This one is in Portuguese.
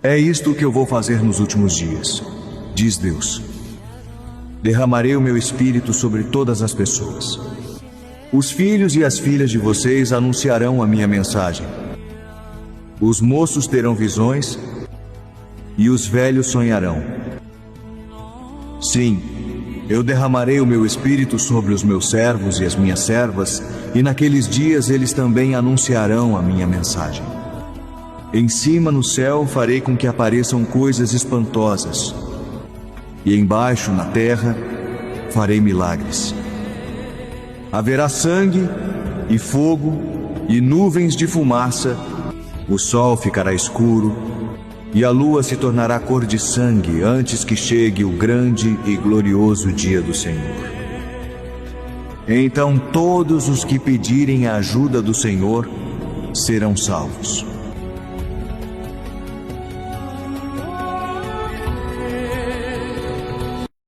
É isto que eu vou fazer nos últimos dias, diz Deus. Derramarei o meu espírito sobre todas as pessoas. Os filhos e as filhas de vocês anunciarão a minha mensagem. Os moços terão visões e os velhos sonharão. Sim, eu derramarei o meu espírito sobre os meus servos e as minhas servas, e naqueles dias eles também anunciarão a minha mensagem. Em cima no céu farei com que apareçam coisas espantosas, e embaixo na terra farei milagres. Haverá sangue e fogo e nuvens de fumaça, o sol ficará escuro e a lua se tornará cor de sangue antes que chegue o grande e glorioso dia do Senhor. Então todos os que pedirem a ajuda do Senhor serão salvos.